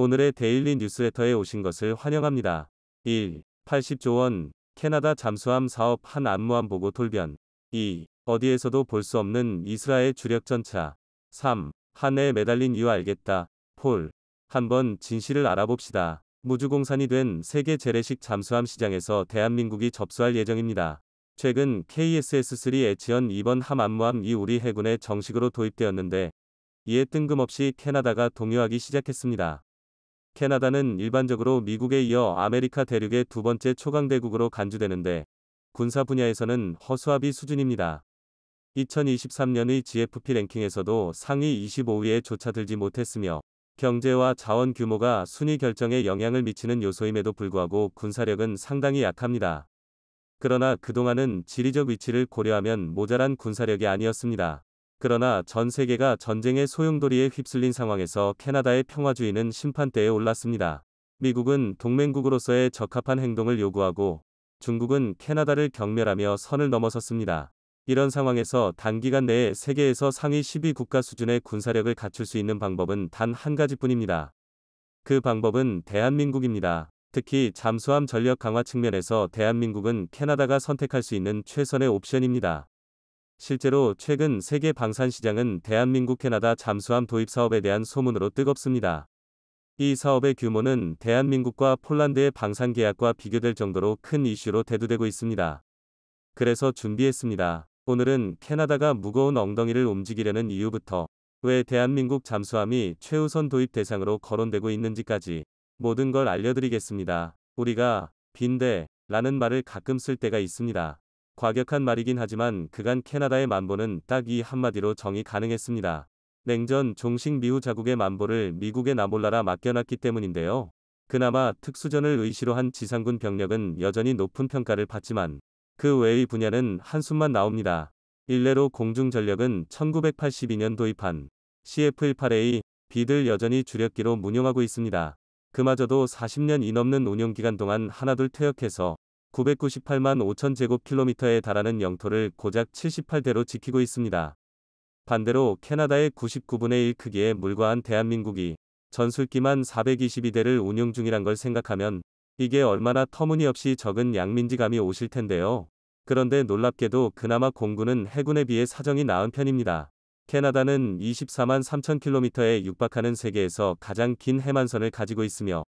오늘의 데일리 뉴스레터에 오신 것을 환영합니다. 1. 80조 원, 캐나다 잠수함 사업 한 안무함 보고 돌변. 2. 어디에서도 볼 수 없는 이스라엘 주력 전차. 3. 한해에 매달린 이유 알겠다. 폴. 한번 진실을 알아봅시다. 무주공산이 된 세계 재래식 잠수함 시장에서 대한민국이 접수할 예정입니다. 최근 KSS-3 에치언 2번 함 안무함이 우리 해군에 정식으로 도입되었는데 이에 뜬금없이 캐나다가 동요하기 시작했습니다. 캐나다는 일반적으로 미국에 이어 아메리카 대륙의 두 번째 초강대국으로 간주되는데 군사 분야에서는 허수아비 수준입니다. 2023년의 GFP 랭킹에서도 상위 25위에 조차 들지 못했으며 경제와 자원 규모가 순위 결정에 영향을 미치는 요소임에도 불구하고 군사력은 상당히 약합니다. 그러나 그동안은 지리적 위치를 고려하면 모자란 군사력이 아니었습니다. 그러나 전 세계가 전쟁의 소용돌이에 휩쓸린 상황에서 캐나다의 평화주의는 심판대에 올랐습니다. 미국은 동맹국으로서의 적합한 행동을 요구하고 중국은 캐나다를 경멸하며 선을 넘어섰습니다. 이런 상황에서 단기간 내에 세계에서 상위 10위 국가 수준의 군사력을 갖출 수 있는 방법은 단 한 가지뿐입니다. 그 방법은 대한민국입니다. 특히 잠수함 전력 강화 측면에서 대한민국은 캐나다가 선택할 수 있는 최선의 옵션입니다. 실제로 최근 세계 방산 시장은 대한민국 캐나다 잠수함 도입 사업에 대한 소문으로 뜨겁습니다. 이 사업의 규모는 대한민국과 폴란드의 방산 계약과 비교될 정도로 큰 이슈로 대두되고 있습니다. 그래서 준비했습니다. 오늘은 캐나다가 무거운 엉덩이를 움직이려는 이유부터 왜 대한민국 잠수함이 최우선 도입 대상으로 거론되고 있는지까지 모든 걸 알려드리겠습니다. 우리가 빈대라는 말을 가끔 쓸 때가 있습니다. 과격한 말이긴 하지만 그간 캐나다의 만보는 딱 이 한마디로 정의 가능했습니다. 냉전 종식 미후 자국의 만보를 미국에 나몰라라 맡겨놨기 때문인데요. 그나마 특수전을 의시로 한 지상군 병력은 여전히 높은 평가를 받지만 그 외의 분야는 한숨만 나옵니다. 일례로 공중전력은 1982년 도입한 CF-18A, B들 여전히 주력기로 운용하고 있습니다. 그마저도 40년이 넘는 운용기간 동안 하나둘 퇴역해서 998만 5천 제곱킬로미터에 달하는 영토를 고작 78대로 지키고 있습니다. 반대로 캐나다의 99분의 1 크기의 물과한 대한민국이 전술기만 422대를 운용 중이란 걸 생각하면 이게 얼마나 터무니없이 적은 양민지 감이 오실 텐데요. 그런데 놀랍게도 그나마 공군은 해군에 비해 사정이 나은 편입니다. 캐나다는 24만 3천 킬로미터에 육박하는 세계에서 가장 긴 해만선을 가지고 있으며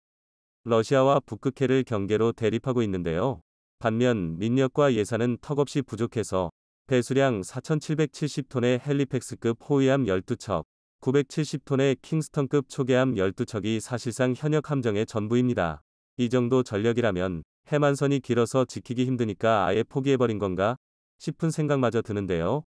러시아와 북극해를 경계로 대립하고 있는데요. 반면 민력과 예산은 턱없이 부족해서 배수량 4,770톤의 헬리팩스급 호위함 12척, 970톤의 킹스턴급 초계함 12척이 사실상 현역 함정의 전부입니다. 이 정도 전력이라면 해만선이 길어서 지키기 힘드니까 아예 포기해버린 건가 싶은 생각마저 드는데요.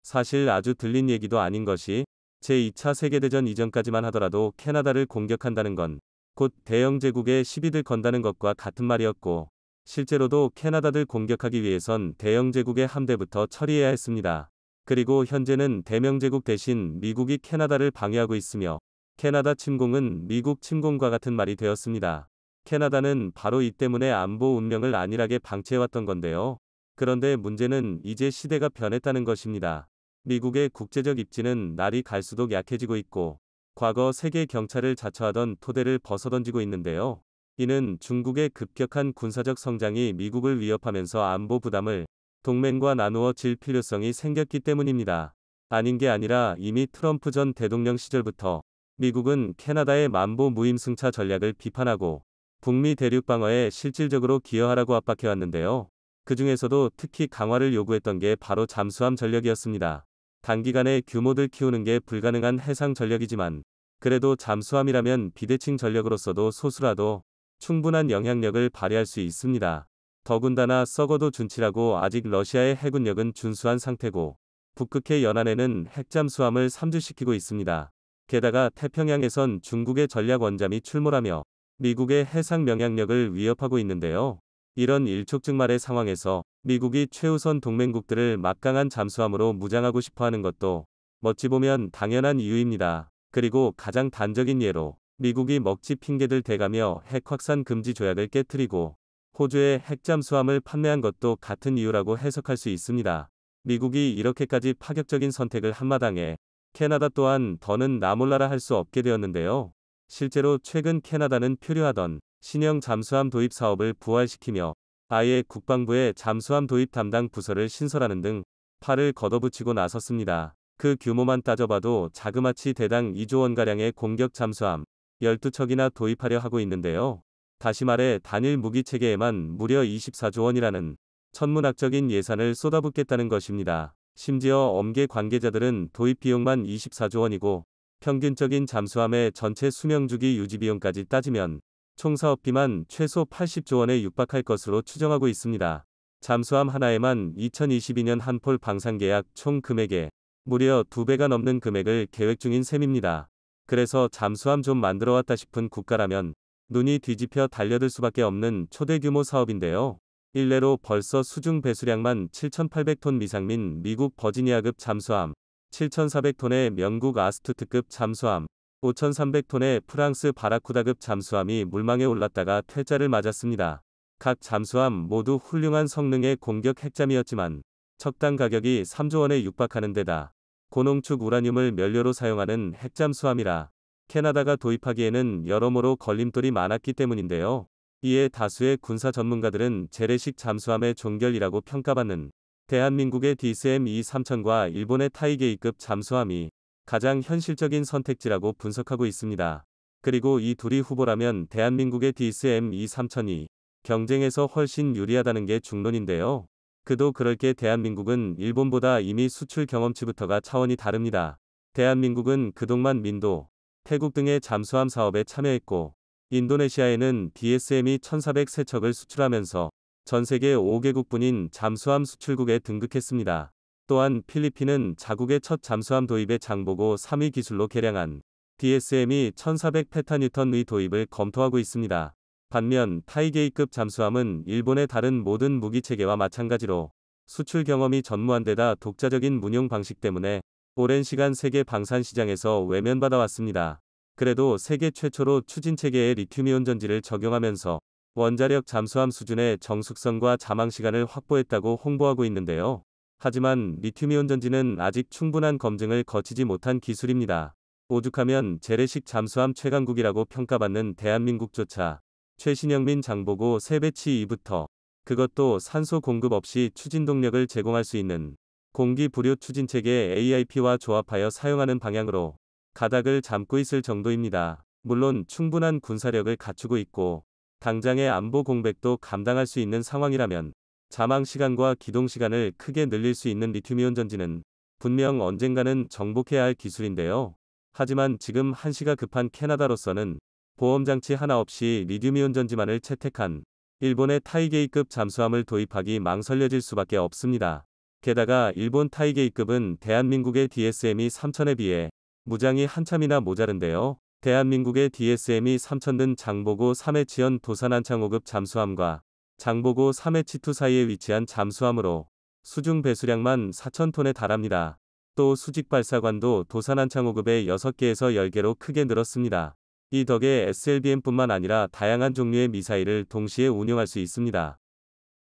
사실 아주 들린 얘기도 아닌 것이 제2차 세계대전 이전까지만 하더라도 캐나다를 공격한다는 건 곧 대영 제국의 시비를 건다는 것과 같은 말이었고 실제로도 캐나다를 공격하기 위해선 대영 제국의 함대부터 처리해야 했습니다. 그리고 현재는 대명 제국 대신 미국이 캐나다를 방해하고 있으며 캐나다 침공은 미국 침공과 같은 말이 되었습니다. 캐나다는 바로 이 때문에 안보 운명을 안일하게 방치해왔던 건데요. 그런데 문제는 이제 시대가 변했다는 것입니다. 미국의 국제적 입지는 날이 갈수록 약해지고 있고 과거 세계 경찰을 자처하던 토대를 벗어던지고 있는데요. 이는 중국의 급격한 군사적 성장이 미국을 위협하면서 안보 부담을 동맹과 나누어 질 필요성이 생겼기 때문입니다. 아닌 게 아니라 이미 트럼프 전 대통령 시절부터 미국은 캐나다의 만보 무임승차 전략을 비판하고 북미 대륙 방어에 실질적으로 기여하라고 압박해왔는데요. 그 중에서도 특히 강화를 요구했던 게 바로 잠수함 전력이었습니다. 단기간에 규모들 키우는 게 불가능한 해상 전력이지만 그래도 잠수함이라면 비대칭 전력으로서도 소수라도 충분한 영향력을 발휘할 수 있습니다. 더군다나 썩어도 준치라고 아직 러시아의 해군력은 준수한 상태고 북극해 연안에는 핵잠수함을 삼주시키고 있습니다. 게다가 태평양에선 중국의 전략 원잠이 출몰하며 미국의 해상 명약력을 위협하고 있는데요. 이런 일촉즉발의 상황에서 미국이 최우선 동맹국들을 막강한 잠수함으로 무장하고 싶어하는 것도 어찌 보면 당연한 이유입니다. 그리고 가장 단적인 예로 미국이 먹튀 핑계들 대가며 핵 확산 금지 조약을 깨트리고 호주에 핵잠수함을 판매한 것도 같은 이유라고 해석할 수 있습니다. 미국이 이렇게까지 파격적인 선택을 한 마당에 캐나다 또한 더는 나몰라라 할 수 없게 되었는데요. 실제로 최근 캐나다는 표류하던 신형 잠수함 도입 사업을 부활시키며 아예 국방부에 잠수함 도입 담당 부서를 신설하는 등 팔을 걷어붙이고 나섰습니다. 그 규모만 따져봐도 자그마치 대당 2조 원가량의 공격 잠수함 12척이나 도입하려 하고 있는데요. 다시 말해 단일 무기 체계에만 무려 24조 원이라는 천문학적인 예산을 쏟아붓겠다는 것입니다. 심지어 업계 관계자들은 도입 비용만 24조 원이고 평균적인 잠수함의 전체 수명주기 유지 비용까지 따지면 총 사업비만 최소 80조 원에 육박할 것으로 추정하고 있습니다. 잠수함 하나에만 2022년 한폴 방산 계약 총 금액의 무려 2배가 넘는 금액을 계획 중인 셈입니다. 그래서 잠수함 좀 만들어 왔다 싶은 국가라면 눈이 뒤집혀 달려들 수밖에 없는 초대 규모 사업인데요. 일례로 벌써 수중 배수량만 7,800톤 미상민 미국 버지니아급 잠수함, 7,400톤의 영국 아스투트급 잠수함, 5,300톤의 프랑스 바라쿠다급 잠수함이 물망에 올랐다가 퇴짜를 맞았습니다. 각 잠수함 모두 훌륭한 성능의 공격 핵잠이었지만 척당 가격이 3조 원에 육박하는 데다 고농축 우라늄을 연료로 사용하는 핵잠수함이라 캐나다가 도입하기에는 여러모로 걸림돌이 많았기 때문인데요. 이에 다수의 군사 전문가들은 재래식 잠수함의 종결이라고 평가받는 대한민국의 DSM-2 3000과 일본의 타이게이급 잠수함이 가장 현실적인 선택지라고 분석하고 있습니다. 그리고 이 둘이 후보라면 대한민국의 DSM-2 3000이 경쟁에서 훨씬 유리하다는 게 중론인데요. 그도 그럴 게 대한민국은 일본보다 이미 수출 경험치부터가 차원이 다릅니다. 대한민국은 그동안 민도, 태국 등의 잠수함 사업에 참여했고 인도네시아에는 DSM이 1,400세척을 수출하면서 전세계 5개국뿐인 잠수함 수출국에 등극했습니다. 또한 필리핀은 자국의 첫 잠수함 도입에 장보고 3위 기술로 개량한 DSM이 1,400페타뉴턴의 도입을 검토하고 있습니다. 반면 타이게이급 잠수함은 일본의 다른 모든 무기체계와 마찬가지로 수출 경험이 전무한 데다 독자적인 운용 방식 때문에 오랜 시간 세계 방산 시장에서 외면받아왔습니다. 그래도 세계 최초로 추진체계의 리튬이온 전지를 적용하면서 원자력 잠수함 수준의 정숙성과 자망시간을 확보했다고 홍보하고 있는데요. 하지만 리튬이온 전지는 아직 충분한 검증을 거치지 못한 기술입니다. 오죽하면 재래식 잠수함 최강국이라고 평가받는 대한민국조차 최신형민 장보고 새 배치 2부터 그것도 산소 공급 없이 추진 동력을 제공할 수 있는 공기 부료 추진체계 AIP와 조합하여 사용하는 방향으로 가닥을 잡고 있을 정도입니다. 물론 충분한 군사력을 갖추고 있고 당장의 안보 공백도 감당할 수 있는 상황이라면 자망 시간과 기동 시간을 크게 늘릴 수 있는 리튬이온 전지는 분명 언젠가는 정복해야 할 기술인데요. 하지만 지금 한시가 급한 캐나다로서는 보험장치 하나 없이 리튬이온 전지만을 채택한 일본의 타이게이급 잠수함을 도입하기 망설여질 수밖에 없습니다. 게다가 일본 타이게이급은 대한민국의 DSM이 3000에 비해 무장이 한참이나 모자른데요. 대한민국의 DSM이 3000은 장보고 3해치현 도산한창호급 잠수함과 장보고 3해치2 사이에 위치한 잠수함으로 수중 배수량만 4,000톤에 달합니다. 또 수직 발사관도 도산한창호급의 6개에서 10개로 크게 늘었습니다. 이 덕에 SLBM뿐만 아니라 다양한 종류의 미사일을 동시에 운용할 수 있습니다.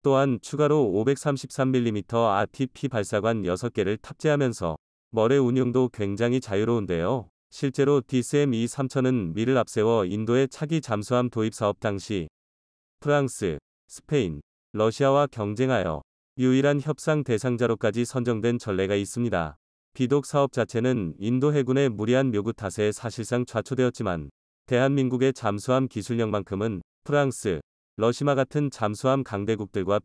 또한 추가로 533mm RTP 발사관 6개를 탑재하면서 머레 운용도 굉장히 자유로운데요. 실제로 DSM-2 3000은 미를 앞세워 인도의 차기 잠수함 도입 사업 당시 프랑스, 스페인, 러시아와 경쟁하여 유일한 협상 대상자로까지 선정된 전례가 있습니다. 비독 사업 자체는 인도 해군의 무리한 요구 탓에 사실상 좌초되었지만 대한민국의 잠수함 기술력만큼은 프랑스, 러시아 같은 잠수함 강대국들과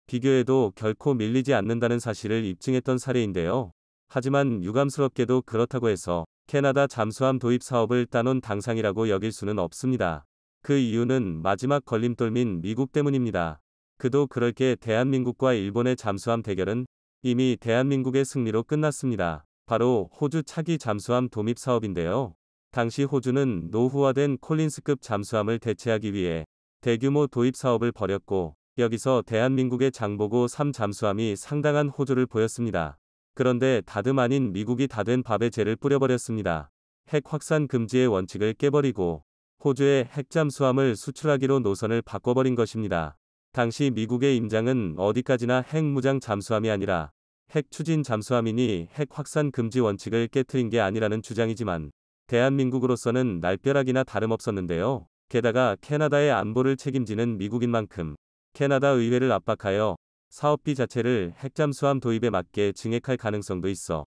비교해도 결코 밀리지 않는다는 사실을 입증했던 사례인데요. 하지만 유감스럽게도 그렇다고 해서 캐나다 잠수함 도입 사업을 따놓은 당상이라고 여길 수는 없습니다. 그 이유는 마지막 걸림돌민 미국 때문입니다. 그도 그럴 게 대한민국과 일본의 잠수함 대결은 이미 대한민국의 승리로 끝났습니다. 바로 호주 차기 잠수함 도입 사업인데요. 당시 호주는 노후화된 콜린스급 잠수함을 대체하기 위해 대규모 도입 사업을 벌였고 여기서 대한민국의 장보고 3 잠수함이 상당한 호조를 보였습니다. 그런데 다름 아닌 미국이 다 된 밥에 재를 뿌려버렸습니다. 핵 확산 금지의 원칙을 깨버리고 호주의 핵 잠수함을 수출하기로 노선을 바꿔버린 것입니다. 당시 미국의 임장은 어디까지나 핵 무장 잠수함이 아니라 핵 추진 잠수함이니 핵 확산 금지 원칙을 깨트린 게 아니라는 주장이지만 대한민국으로서는 날벼락이나 다름없었는데요. 게다가 캐나다의 안보를 책임지는 미국인 만큼 캐나다 의회를 압박하여 사업비 자체를 핵잠수함 도입에 맞게 증액할 가능성도 있어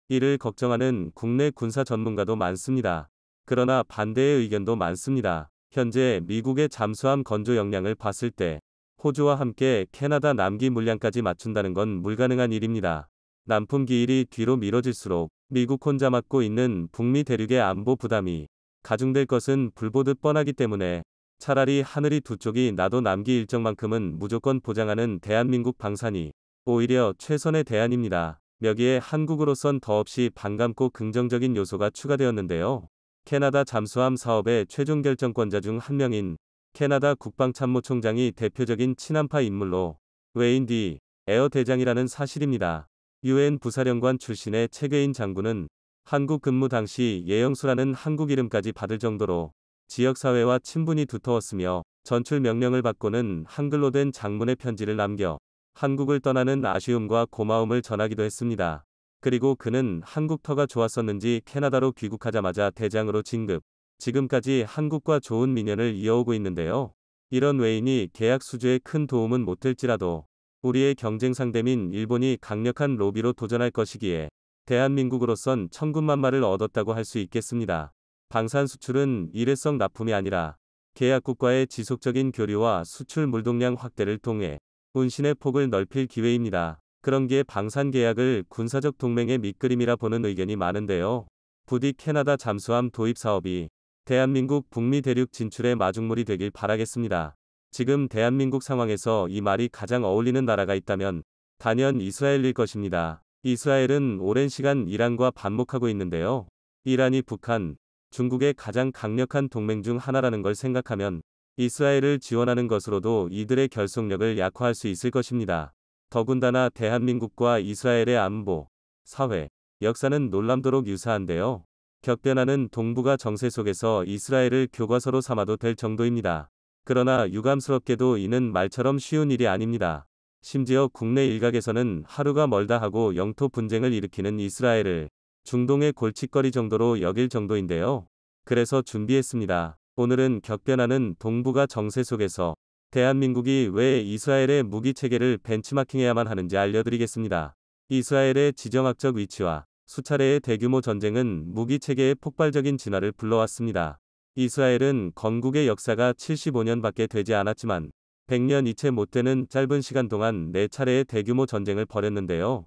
이를 걱정하는 국내 군사 전문가도 많습니다. 그러나 반대의 의견도 많습니다. 현재 미국의 잠수함 건조 역량을 봤을 때 호주와 함께 캐나다 남기 물량까지 맞춘다는 건 불가능한 일입니다. 남품 기일이 뒤로 미뤄질수록 미국 혼자 맡고 있는 북미 대륙의 안보 부담이 가중될 것은 불보듯 뻔하기 때문에 차라리 하늘이 두 쪽이 나도 남기 일정만큼은 무조건 보장하는 대한민국 방산이 오히려 최선의 대안입니다. 여기에 한국으로선 더없이 반갑고 긍정적인 요소가 추가되었는데요. 캐나다 잠수함 사업의 최종 결정권자 중 한 명인 캐나다 국방참모총장이 대표적인 친한파 인물로 웨인 디 에어 대장이라는 사실입니다. 유엔 부사령관 출신의 체계인 장군은 한국 근무 당시 예영수라는 한국 이름까지 받을 정도로 지역사회와 친분이 두터웠으며 전출 명령을 받고는 한글로 된 장문의 편지를 남겨 한국을 떠나는 아쉬움과 고마움을 전하기도 했습니다. 그리고 그는 한국터가 좋았었는지 캐나다로 귀국하자마자 대장으로 진급, 지금까지 한국과 좋은 민연을 이어오고 있는데요. 이런 웨인이 계약 수주에 큰 도움은 못될지라도 우리의 경쟁 상대민 일본이 강력한 로비로 도전할 것이기에 대한민국으로선 천군만마를 얻었다고 할 수 있겠습니다. 방산 수출은 일회성 납품이 아니라 계약국과의 지속적인 교류와 수출 물동량 확대를 통해 운신의 폭을 넓힐 기회입니다. 그런기에 방산 계약을 군사적 동맹의 밑그림이라 보는 의견이 많은데요. 부디 캐나다 잠수함 도입 사업이 대한민국 북미 대륙 진출의 마중물이 되길 바라겠습니다. 지금 대한민국 상황에서 이 말이 가장 어울리는 나라가 있다면 단연 이스라엘일 것입니다. 이스라엘은 오랜 시간 이란과 반목하고 있는데요. 이란이 북한, 중국의 가장 강력한 동맹 중 하나라는 걸 생각하면 이스라엘을 지원하는 것으로도 이들의 결속력을 약화할 수 있을 것입니다. 더군다나 대한민국과 이스라엘의 안보, 사회, 역사는 놀랍도록 유사한데요. 격변하는 동북아 정세 속에서 이스라엘을 교과서로 삼아도 될 정도입니다. 그러나 유감스럽게도 이는 말처럼 쉬운 일이 아닙니다. 심지어 국내 일각에서는 하루가 멀다 하고 영토 분쟁을 일으키는 이스라엘을 중동의 골칫거리 정도로 여길 정도인데요. 그래서 준비했습니다. 오늘은 격변하는 동북아 정세 속에서 대한민국이 왜 이스라엘의 무기 체계를 벤치마킹해야만 하는지 알려드리겠습니다. 이스라엘의 지정학적 위치와 수차례의 대규모 전쟁은 무기 체계의 폭발적인 진화를 불러왔습니다. 이스라엘은 건국의 역사가 75년밖에 되지 않았지만 100년이 채 못 되는 짧은 시간 동안 4차례의 대규모 전쟁을 벌였는데요.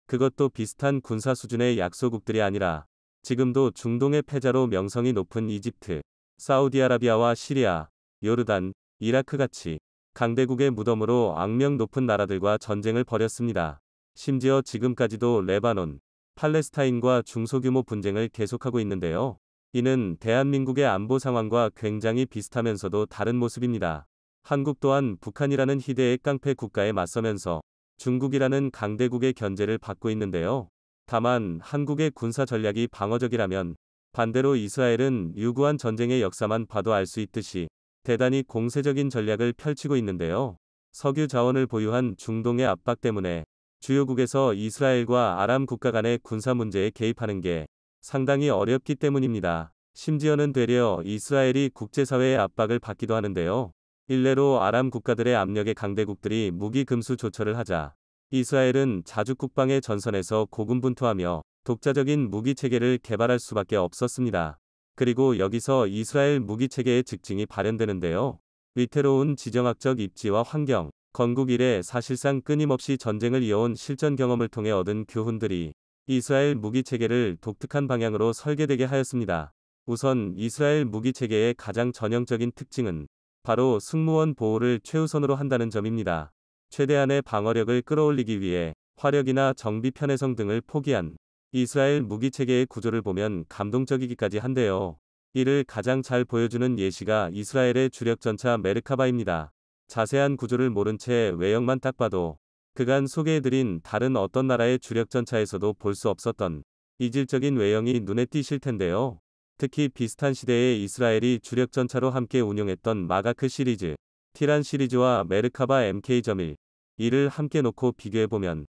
그것도 비슷한 군사 수준의 약소국들이 아니라 지금도 중동의 패자로 명성이 높은 이집트, 사우디아라비아와 시리아, 요르단, 이라크같이 강대국의 무덤으로 악명 높은 나라들과 전쟁을 벌였습니다. 심지어 지금까지도 레바논, 팔레스타인과 중소규모 분쟁을 계속하고 있는데요. 이는 대한민국의 안보 상황과 굉장히 비슷하면서도 다른 모습입니다. 한국 또한 북한이라는 희대의 깡패 국가에 맞서면서 중국이라는 강대국의 견제를 받고 있는데요. 다만 한국의 군사 전략이 방어적이라면 반대로 이스라엘은 유구한 전쟁의 역사만 봐도 알 수 있듯이 대단히 공세적인 전략을 펼치고 있는데요. 석유 자원을 보유한 중동의 압박 때문에 주요국에서 이스라엘과 아람 국가 간의 군사 문제에 개입하는 게 상당히 어렵기 때문입니다. 심지어는 되려 이스라엘이 국제사회의 압박을 받기도 하는데요. 일례로 아람 국가들의 압력에 강대국들이 무기 금수 조처를 하자 이스라엘은 자주 국방의 전선에서 고군분투하며 독자적인 무기 체계를 개발할 수밖에 없었습니다. 그리고 여기서 이스라엘 무기 체계의 직징이 발현되는데요. 위태로운 지정학적 입지와 환경, 건국 이래 사실상 끊임없이 전쟁을 이어온 실전 경험을 통해 얻은 교훈들이 이스라엘 무기 체계를 독특한 방향으로 설계되게 하였습니다. 우선 이스라엘 무기 체계의 가장 전형적인 특징은 바로 승무원 보호를 최우선으로 한다는 점입니다. 최대한의 방어력을 끌어올리기 위해 화력이나 정비 편의성 등을 포기한 이스라엘 무기 체계의 구조를 보면 감동적이기까지 한데요. 이를 가장 잘 보여주는 예시가 이스라엘의 주력 전차 메르카바입니다. 자세한 구조를 모른 채 외형만 딱 봐도 그간 소개해드린 다른 어떤 나라의 주력 전차에서도 볼 수 없었던 이질적인 외형이 눈에 띄실 텐데요. 특히 비슷한 시대에 이스라엘이 주력 전차로 함께 운용했던 마가크 시리즈, 티란 시리즈와 메르카바 MK.1 이를 함께 놓고 비교해보면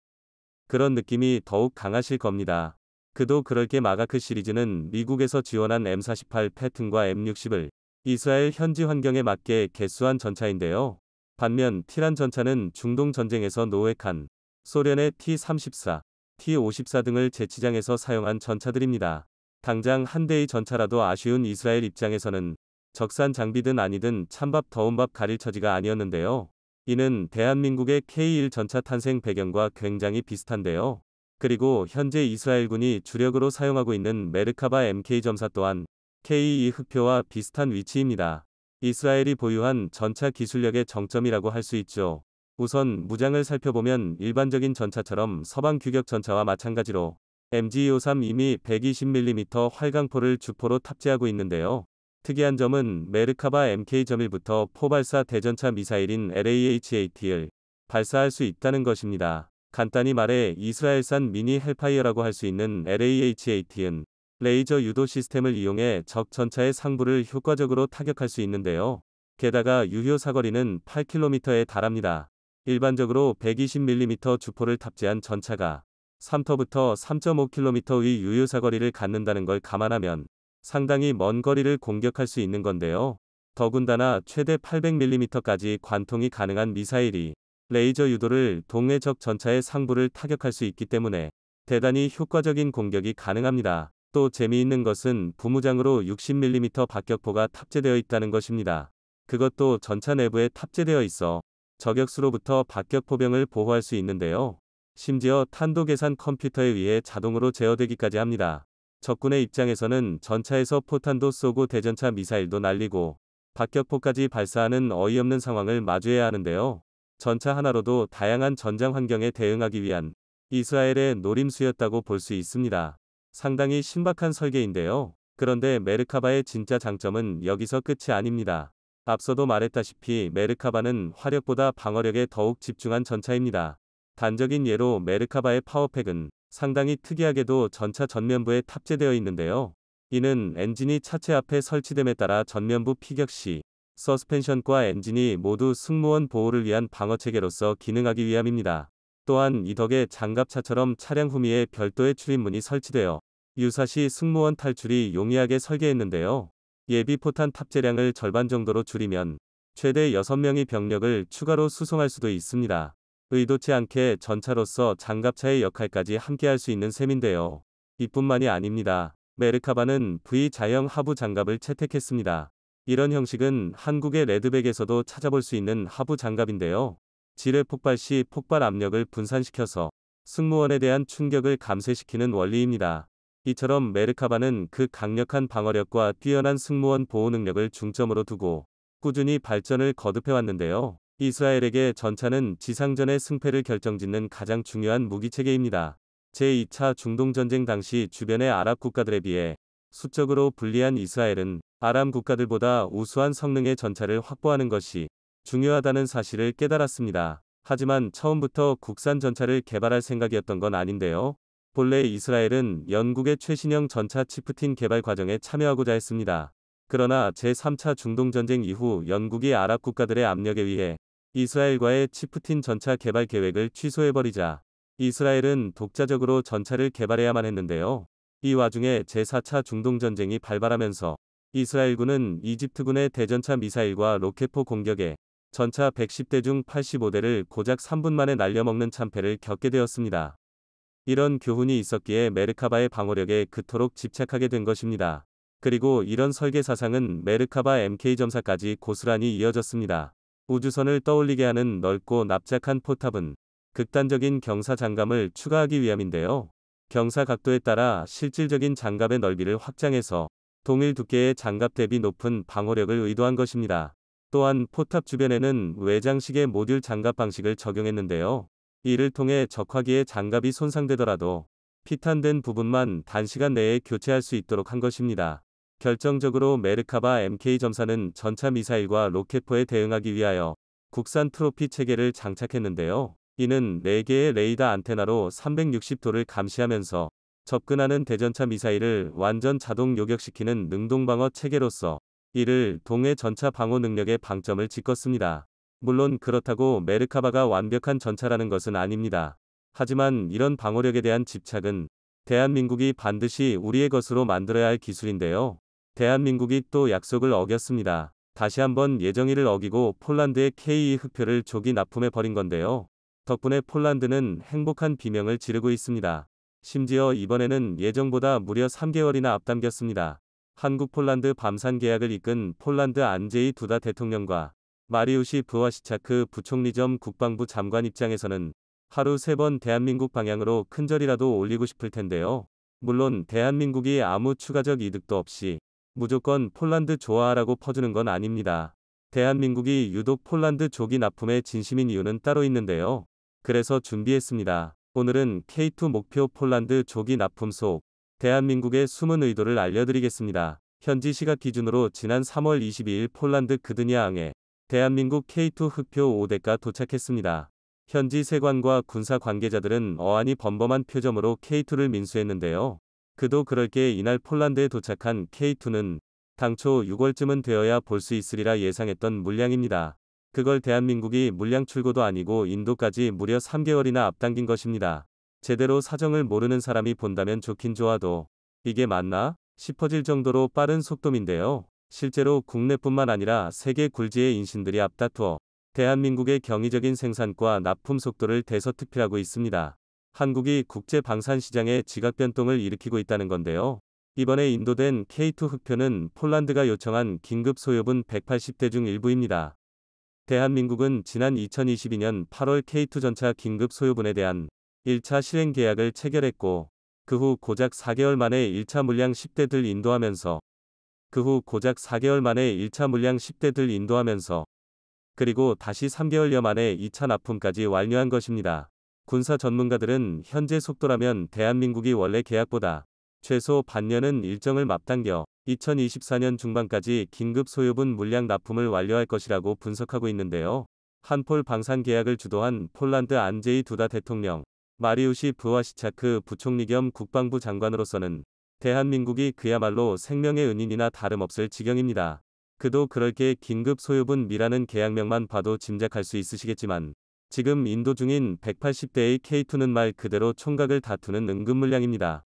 그런 느낌이 더욱 강하실 겁니다. 그도 그럴 게 마가크 시리즈는 미국에서 지원한 M48 패튼과 M60을 이스라엘 현지 환경에 맞게 개수한 전차인데요. 반면 티란 전차는 중동 전쟁에서 노획한 소련의 T-34, T-54 등을 제치장에서 사용한 전차들입니다. 당장 한 대의 전차라도 아쉬운 이스라엘 입장에서는 적산 장비든 아니든 찬밥 더운 밥 가릴 처지가 아니었는데요. 이는 대한민국의 K1 전차 탄생 배경과 굉장히 비슷한데요. 그리고 현재 이스라엘군이 주력으로 사용하고 있는 메르카바 MK 점사 또한 K2 흑표와 비슷한 위치입니다. 이스라엘이 보유한 전차 기술력의 정점이라고 할 수 있죠. 우선 무장을 살펴보면 일반적인 전차처럼 서방 규격 전차와 마찬가지로 MG-253 이미 120mm 활강포를 주포로 탑재하고 있는데요. 특이한 점은 메르카바 MK.1부터 포발사 대전차 미사일인 LAH-AT를 발사할 수 있다는 것입니다. 간단히 말해 이스라엘산 미니 헬파이어라고 할 수 있는 LAH-AT는 레이저 유도 시스템을 이용해 적 전차의 상부를 효과적으로 타격할 수 있는데요. 게다가 유효 사거리는 8km에 달합니다. 일반적으로 120mm 주포를 탑재한 전차가 3터부터 3.5km의 유효 사거리를 갖는다는 걸 감안하면 상당히 먼 거리를 공격할 수 있는 건데요. 더군다나 최대 800mm까지 관통이 가능한 미사일이 레이저 유도를 동해 적 전차의 상부를 타격할 수 있기 때문에 대단히 효과적인 공격이 가능합니다. 또 재미있는 것은 부무장으로 60mm 박격포가 탑재되어 있다는 것입니다. 그것도 전차 내부에 탑재되어 있어 저격수로부터 박격포병을 보호할 수 있는데요. 심지어 탄도 계산 컴퓨터에 의해 자동으로 제어되기까지 합니다. 적군의 입장에서는 전차에서 포탄도 쏘고 대전차 미사일도 날리고 박격포까지 발사하는 어이없는 상황을 마주해야 하는데요. 전차 하나로도 다양한 전장 환경에 대응하기 위한 이스라엘의 노림수였다고 볼 수 있습니다. 상당히 신박한 설계인데요. 그런데 메르카바의 진짜 장점은 여기서 끝이 아닙니다. 앞서도 말했다시피 메르카바는 화력보다 방어력에 더욱 집중한 전차입니다. 단적인 예로 메르카바의 파워팩은 상당히 특이하게도 전차 전면부에 탑재되어 있는데요. 이는 엔진이 차체 앞에 설치됨에 따라 전면부 피격 시 서스펜션과 엔진이 모두 승무원 보호를 위한 방어체계로서 기능하기 위함입니다. 또한 이 덕에 장갑차처럼 차량 후미에 별도의 출입문이 설치되어 유사시 승무원 탈출이 용이하게 설계했는데요. 예비 포탄 탑재량을 절반 정도로 줄이면 최대 6명의 병력을 추가로 수송할 수도 있습니다. 의도치 않게 전차로서 장갑차의 역할까지 함께할 수 있는 셈인데요. 이뿐만이 아닙니다. 메르카바는 V자형 하부 장갑을 채택했습니다. 이런 형식은 한국의 레드백에서도 찾아볼 수 있는 하부 장갑인데요. 지뢰 폭발 시 폭발 압력을 분산시켜서 승무원에 대한 충격을 감쇄시키는 원리입니다. 이처럼 메르카바는 그 강력한 방어력과 뛰어난 승무원 보호 능력을 중점으로 두고 꾸준히 발전을 거듭해 왔는데요. 이스라엘에게 전차는 지상전의 승패를 결정짓는 가장 중요한 무기체계입니다. 제2차 중동전쟁 당시 주변의 아랍 국가들에 비해 수적으로 불리한 이스라엘은 아랍 국가들보다 우수한 성능의 전차를 확보하는 것이 중요하다는 사실을 깨달았습니다. 하지만 처음부터 국산 전차를 개발할 생각이었던 건 아닌데요. 본래 이스라엘은 영국의 최신형 전차 치프틴 개발 과정에 참여하고자 했습니다. 그러나 제3차 중동전쟁 이후 영국이 아랍 국가들의 압력에 의해 이스라엘과의 치프틴 전차 개발 계획을 취소해버리자 이스라엘은 독자적으로 전차를 개발해야만 했는데요. 이 와중에 제4차 중동전쟁이 발발하면서 이스라엘군은 이집트군의 대전차 미사일과 로켓포 공격에 전차 110대 중 85대를 고작 3분 만에 날려먹는 참패를 겪게 되었습니다. 이런 교훈이 있었기에 메르카바의 방어력에 그토록 집착하게 된 것입니다. 그리고 이런 설계 사상은 메르카바 MK 점사까지 고스란히 이어졌습니다. 우주선을 떠올리게 하는 넓고 납작한 포탑은 극단적인 경사 장갑을 추가하기 위함인데요. 경사 각도에 따라 실질적인 장갑의 넓이를 확장해서 동일 두께의 장갑 대비 높은 방어력을 의도한 것입니다. 또한 포탑 주변에는 외장식의 모듈 장갑 방식을 적용했는데요. 이를 통해 적화기의 장갑이 손상되더라도 피탄된 부분만 단시간 내에 교체할 수 있도록 한 것입니다. 결정적으로 메르카바 MK 점사는 전차 미사일과 로켓포에 대응하기 위하여 국산 트로피 체계를 장착했는데요. 이는 4개의 레이더 안테나로 360도를 감시하면서 접근하는 대전차 미사일을 완전 자동 요격시키는 능동방어 체계로서 이를 동해 전차 방어 능력의 방점을 찍었습니다. 물론 그렇다고 메르카바가 완벽한 전차라는 것은 아닙니다. 하지만 이런 방어력에 대한 집착은 대한민국이 반드시 우리의 것으로 만들어야 할 기술인데요. 대한민국이 또 약속을 어겼습니다. 다시 한번 예정일을 어기고 폴란드의 K2 흑표를 조기 납품해 버린 건데요. 덕분에 폴란드는 행복한 비명을 지르고 있습니다. 심지어 이번에는 예정보다 무려 3개월이나 앞당겼습니다. 한국 폴란드 밤산 계약을 이끈 폴란드 안제이 두다 대통령과 마리우시 브와시차크 부총리 겸 국방부 장관 입장에서는 하루 3번 대한민국 방향으로 큰절이라도 올리고 싶을 텐데요. 물론 대한민국이 아무 추가적 이득도 없이 무조건 폴란드 좋아하라고 퍼주는 건 아닙니다. 대한민국이 유독 폴란드 조기 납품에 진심인 이유는 따로 있는데요. 그래서 준비했습니다. 오늘은 K2 목표 폴란드 조기 납품 속 대한민국의 숨은 의도를 알려드리겠습니다. 현지 시각 기준으로 지난 3월 22일 폴란드 그드니아항에 대한민국 K2 흑표 5대가 도착했습니다. 현지 세관과 군사 관계자들은 어안이 범범한 표정으로 K2를 민수했는데요. 그도 그럴 게 이날 폴란드에 도착한 K2는 당초 6월쯤은 되어야 볼 수 있으리라 예상했던 물량입니다. 그걸 대한민국이 물량 출고도 아니고 인도까지 무려 3개월이나 앞당긴 것입니다. 제대로 사정을 모르는 사람이 본다면 좋긴 좋아도 이게 맞나? 싶어질 정도로 빠른 속도인데요. 실제로 국내뿐만 아니라 세계 굴지의 인신들이 앞다투어 대한민국의 경이적인 생산과 납품 속도를 대서특필하고 있습니다. 한국이 국제 방산 시장에 지각 변동을 일으키고 있다는 건데요. 이번에 인도된 K2 흑표는 폴란드가 요청한 긴급 소요분 180대 중 일부입니다. 대한민국은 지난 2022년 8월 K2 전차 긴급 소요분에 대한 1차 실행 계약을 체결했고 그 후 고작 4개월 만에 1차 물량 10대들 인도하면서 그리고 다시 3개월여 만에 2차 납품까지 완료한 것입니다. 군사 전문가들은 현재 속도라면 대한민국이 원래 계약보다 최소 반년은 일정을 앞당겨 2024년 중반까지 긴급 소요분 물량 납품을 완료할 것이라고 분석하고 있는데요. 한폴 방산 계약을 주도한 폴란드 안제이 두다 대통령, 마리우시 브와시차크 부총리 겸 국방부 장관으로서는 대한민국이 그야말로 생명의 은인이나 다름없을 지경입니다. 그도 그럴 게 긴급 소요분 미라는 계약명만 봐도 짐작할 수 있으시겠지만 지금 인도 중인 180대의 K2는 말 그대로 총각을 다투는 은근 물량입니다.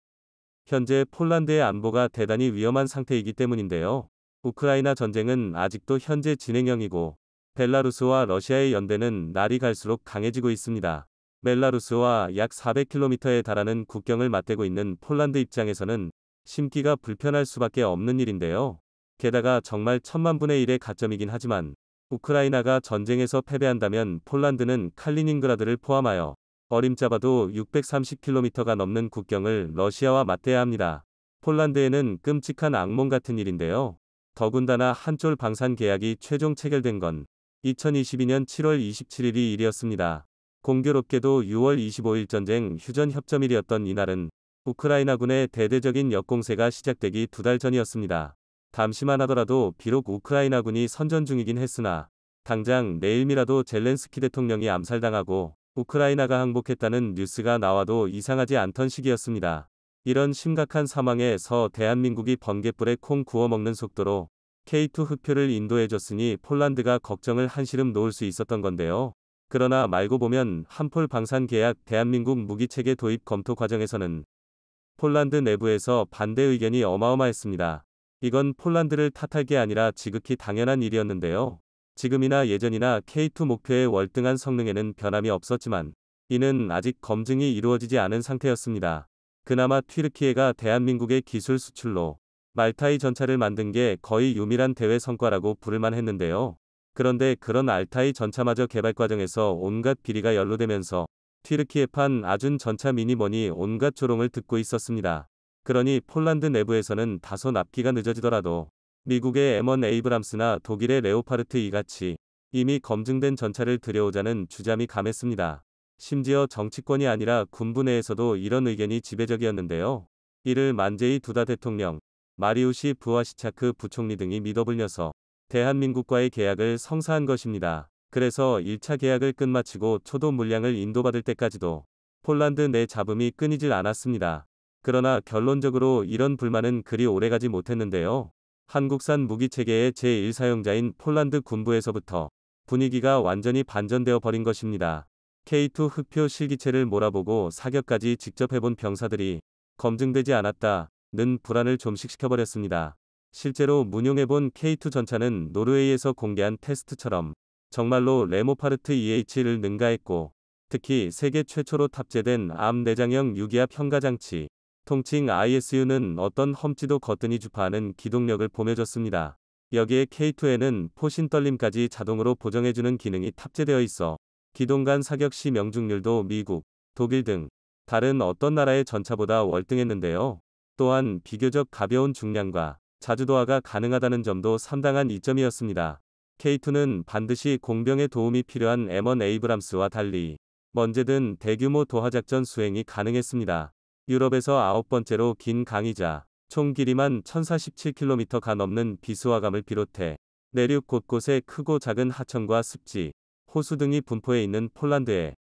현재 폴란드의 안보가 대단히 위험한 상태이기 때문인데요. 우크라이나 전쟁은 아직도 현재 진행형이고 벨라루스와 러시아의 연대는 날이 갈수록 강해지고 있습니다. 벨라루스와 약 400km에 달하는 국경을 맞대고 있는 폴란드 입장에서는 심기가 불편할 수밖에 없는 일인데요. 게다가 정말 천만분의 1의 가점이긴 하지만 우크라이나가 전쟁에서 패배한다면 폴란드는 칼리닝그라드를 포함하여 어림잡아도 630km가 넘는 국경을 러시아와 맞대야 합니다. 폴란드에는 끔찍한 악몽 같은 일인데요. 더군다나 한쫄 방산 계약이 최종 체결된 건 2022년 7월 27일이 일이었습니다. 공교롭게도 6월 25일 전쟁 휴전 협점일이었던 이날은 우크라이나군의 대대적인 역공세가 시작되기 2달 전이었습니다. 잠시만 하더라도 비록 우크라이나군이 선전 중이긴 했으나 당장 내일이라도 젤렌스키 대통령이 암살당하고 우크라이나가 항복했다는 뉴스가 나와도 이상하지 않던 시기였습니다. 이런 심각한 상황에서 대한민국이 번갯불에 콩 구워 먹는 속도로 K2 흑표를 인도해줬으니 폴란드가 걱정을 한시름 놓을 수 있었던 건데요. 그러나 말고 보면 한폴 방산 계약 대한민국 무기체계 도입 검토 과정에서는 폴란드 내부에서 반대 의견이 어마어마했습니다. 이건 폴란드를 탓할 게 아니라 지극히 당연한 일이었는데요. 지금이나 예전이나 K2 목표의 월등한 성능에는 변함이 없었지만 이는 아직 검증이 이루어지지 않은 상태였습니다. 그나마 튀르키예가 대한민국의 기술 수출로 말타이 전차를 만든 게 거의 유일한 대회 성과라고 부를만 했는데요. 그런데 그런 알타이 전차마저 개발 과정에서 온갖 비리가 연루되면서 튀르키예판 아준 전차 미니 뭐니 온갖 조롱을 듣고 있었습니다. 그러니 폴란드 내부에서는 다소 납기가 늦어지더라도 미국의 M1 에이브람스나 독일의 레오파르트 이같이 이미 검증된 전차를 들여오자는 주장이 감했습니다. 심지어 정치권이 아니라 군부 내에서도 이런 의견이 지배적이었는데요. 이를 만제이 두다 대통령, 마리우시 브와시차크 부총리 등이 믿어불려서 대한민국과의 계약을 성사한 것입니다. 그래서 1차 계약을 끝마치고 초도 물량을 인도받을 때까지도 폴란드 내 잡음이 끊이질 않았습니다. 그러나 결론적으로 이런 불만은 그리 오래가지 못했는데요. 한국산 무기체계의 제1사용자인 폴란드 군부에서부터 분위기가 완전히 반전되어 버린 것입니다. K2 흑표 실기체를 몰아보고 사격까지 직접 해본 병사들이 검증되지 않았다는 불안을 좀식시켜버렸습니다. 실제로 운용해본 K2 전차는 노르웨이에서 공개한 테스트처럼 정말로 레모파르트 EH를 능가했고, 특히 세계 최초로 탑재된 암 내장형 유기압 현가장치, 통칭 ISU는 어떤 험지도 거뜬히 주파하는 기동력을 보여줬습니다. 여기에 K2에는 포신 떨림까지 자동으로 보정해주는 기능이 탑재되어 있어 기동 간 사격 시 명중률도 미국, 독일 등 다른 어떤 나라의 전차보다 월등했는데요. 또한 비교적 가벼운 중량과 자주도하가 가능하다는 점도 상당한 이점이었습니다. K2는 반드시 공병의 도움이 필요한 M1 에이브람스와 달리 언제든 대규모 도하작전 수행이 가능했습니다. 유럽에서 9번째로 긴 강이자 총 길이만 1047km가 넘는 비스와감을 비롯해 내륙 곳곳에 크고 작은 하천과 습지, 호수 등이 분포해 있는 폴란드에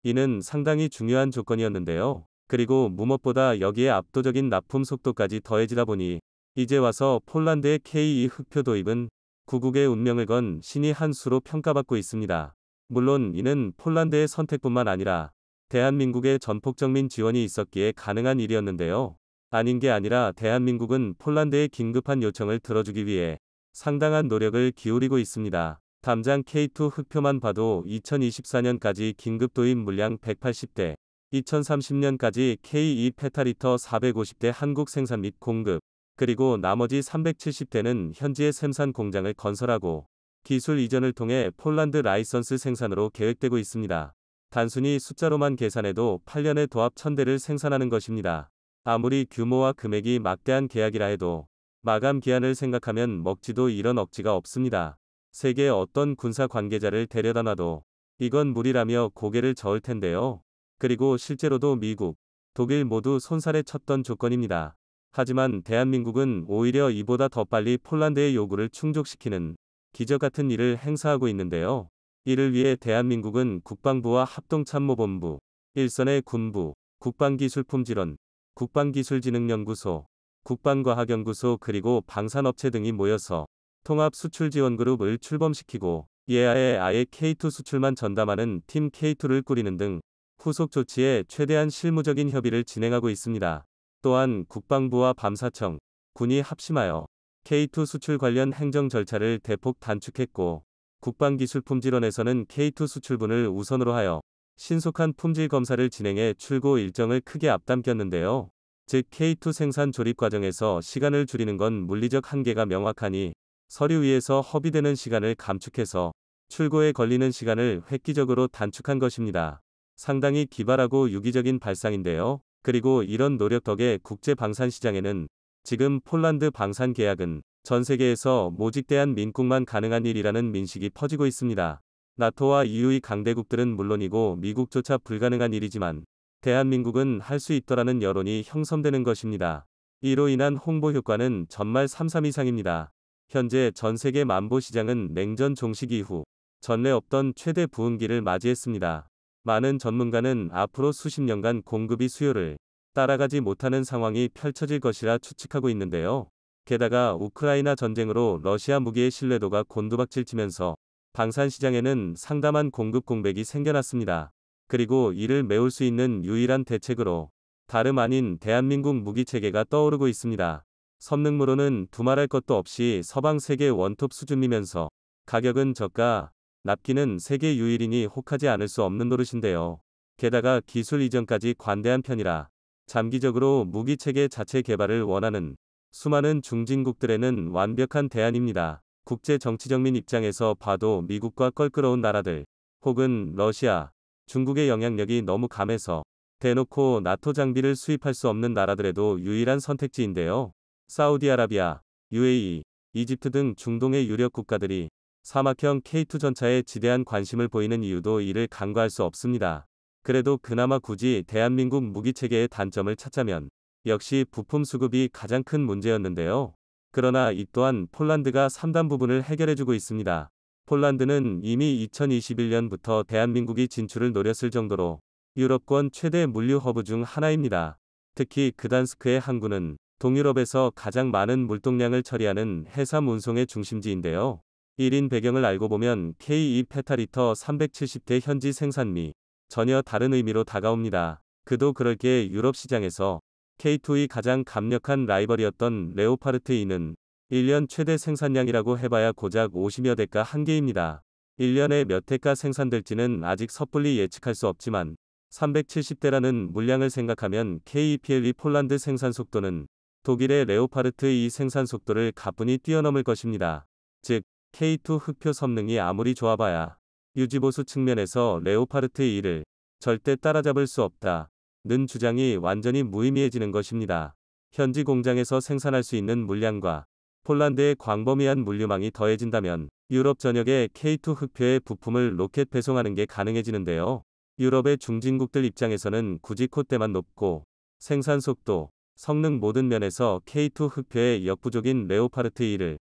이는 상당히 중요한 조건이었는데요. 그리고 무엇보다 여기에 압도적인 납품 속도까지 더해지다 보니 이제 와서 폴란드의 K2 흑표 도입은 구국의 운명을 건 신의 한 수로 평가받고 있습니다. 물론 이는 폴란드의 선택뿐만 아니라 대한민국의 전폭적민 지원이 있었기에 가능한 일이었는데요. 아닌 게 아니라 대한민국은 폴란드의 긴급한 요청을 들어주기 위해 상당한 노력을 기울이고 있습니다. 담장 K2 흑표만 봐도 2024년까지 긴급 도입 물량 180대, 2030년까지 K2 페타리터 450대 한국 생산 및 공급, 그리고 나머지 370대는 현지에 생산 공장을 건설하고 기술 이전을 통해 폴란드 라이선스 생산으로 계획되고 있습니다. 단순히 숫자로만 계산해도 8년에 도합 1000대를 생산하는 것입니다. 아무리 규모와 금액이 막대한 계약이라 해도 마감 기한을 생각하면 먹지도 이런 억지가 없습니다. 세계 어떤 군사 관계자를 데려다 놔도 이건 무리라며 고개를 저을 텐데요. 그리고 실제로도 미국, 독일 모두 손살에 쳤던 조건입니다. 하지만 대한민국은 오히려 이보다 더 빨리 폴란드의 요구를 충족시키는 기적 같은 일을 행사하고 있는데요. 이를 위해 대한민국은 국방부와 합동참모본부, 일선의 군부, 국방기술품질원, 국방기술진흥연구소, 국방과학연구소 그리고 방산업체 등이 모여서 통합수출지원그룹을 출범시키고 이에 아예 K2 수출만 전담하는 팀 K2를 꾸리는 등 후속 조치에 최대한 실무적인 협의를 진행하고 있습니다. 또한 국방부와 밤사청, 군이 합심하여 K2 수출 관련 행정 절차를 대폭 단축했고 국방기술품질원에서는 K2 수출분을 우선으로 하여 신속한 품질 검사를 진행해 출고 일정을 크게 앞당겼는데요. 즉 K2 생산 조립 과정에서 시간을 줄이는 건 물리적 한계가 명확하니 서류 위에서 허비되는 시간을 감축해서 출고에 걸리는 시간을 획기적으로 단축한 것입니다. 상당히 기발하고 유기적인 발상인데요. 그리고 이런 노력 덕에 국제 방산 시장에는 지금 폴란드 방산 계약은 전 세계에서 모직 대한민국만 가능한 일이라는 민식이 퍼지고 있습니다. 나토와 EU의 강대국들은 물론이고 미국조차 불가능한 일이지만 대한민국은 할 수 있더라는 여론이 형성되는 것입니다. 이로 인한 홍보 효과는 전말 3.3 이상입니다. 현재 전 세계 만보 시장은 냉전 종식 이후 전례 없던 최대 부흥기를 맞이했습니다. 많은 전문가는 앞으로 수십 년간 공급이 수요를 따라가지 못하는 상황이 펼쳐질 것이라 추측하고 있는데요. 게다가 우크라이나 전쟁으로 러시아 무기의 신뢰도가 곤두박질치면서 방산시장에는 상담한 공급 공백이 생겨났습니다. 그리고 이를 메울 수 있는 유일한 대책으로 다름 아닌 대한민국 무기체계가 떠오르고 있습니다. 성능으로는 두말할 것도 없이 서방 세계 원톱 수준이면서 가격은 저가, 납기는 세계 유일이니 혹하지 않을 수 없는 노릇인데요. 게다가 기술 이전까지 관대한 편이라 장기적으로 무기체계 자체 개발을 원하는 수많은 중진국들에는 완벽한 대안입니다. 국제 정치적민 입장에서 봐도 미국과 껄끄러운 나라들, 혹은 러시아, 중국의 영향력이 너무 강해서 대놓고 나토 장비를 수입할 수 없는 나라들에도 유일한 선택지인데요. 사우디아라비아, UAE, 이집트 등 중동의 유력 국가들이 사막형 K2 전차에 지대한 관심을 보이는 이유도 이를 간과할 수 없습니다. 그래도 그나마 굳이 대한민국 무기체계의 단점을 찾자면 역시 부품 수급이 가장 큰 문제였는데요. 그러나 이 또한 폴란드가 3단 부분을 해결해주고 있습니다. 폴란드는 이미 2021년부터 대한민국이 진출을 노렸을 정도로 유럽권 최대 물류 허브 중 하나입니다. 특히 그단스크의 항구는 동유럽에서 가장 많은 물동량을 처리하는 해삼 운송의 중심지인데요. 1인 배경을 알고 보면 K2 페타리터 370대 현지 생산미 전혀 다른 의미로 다가옵니다. 그도 그럴 게 유럽 시장에서 K2의 가장 강력한 라이벌이었던 레오파르트 2는 1년 최대 생산량이라고 해봐야 고작 50여 대가 한계입니다. 1년에 몇 대가 생산될지는 아직 섣불리 예측할 수 없지만 370대라는 물량을 생각하면 KEPL의 폴란드 생산 속도는 독일의 레오파르트 2 생산 속도를 가뿐히 뛰어넘을 것입니다. 즉, K2 흑표 성능이 아무리 좋아봐야 유지보수 측면에서 레오파르트 2를 절대 따라잡을 수 없다. 는 주장이 완전히 무의미해지는 것입니다. 현지 공장에서 생산할 수 있는 물량과 폴란드의 광범위한 물류망이 더해진다면 유럽 전역에 K2 흑표의 부품을 로켓 배송하는 게 가능해지는데요. 유럽의 중진국들 입장에서는 굳이 콧대만 높고 생산 속도, 성능 모든 면에서 K2 흑표의 역부족인 레오파르트 2를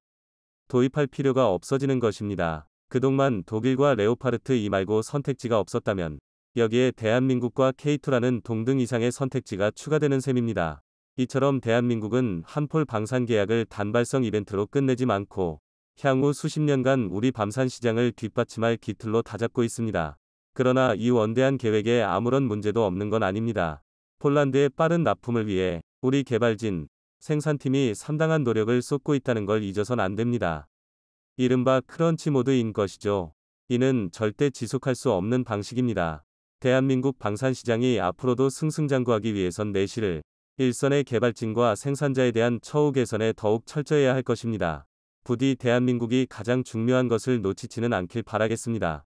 도입할 필요가 없어지는 것입니다. 그동안 독일과 레오파르트 2 말고 선택지가 없었다면 여기에 대한민국과 K2라는 동등 이상의 선택지가 추가되는 셈입니다. 이처럼 대한민국은 한폴 방산 계약을 단발성 이벤트로 끝내지 않고 향후 수십 년간 우리 밤산 시장을 뒷받침할 기틀로 다잡고 있습니다. 그러나 이 원대한 계획에 아무런 문제도 없는 건 아닙니다. 폴란드의 빠른 납품을 위해 우리 개발진, 생산팀이 상당한 노력을 쏟고 있다는 걸 잊어선 안 됩니다. 이른바 크런치 모드인 것이죠. 이는 절대 지속할 수 없는 방식입니다. 대한민국 방산시장이 앞으로도 승승장구하기 위해선 내실을 일선의 개발진과 생산자에 대한 처우 개선에 더욱 철저해야 할 것입니다. 부디 대한민국이 가장 중요한 것을 놓치지는 않길 바라겠습니다.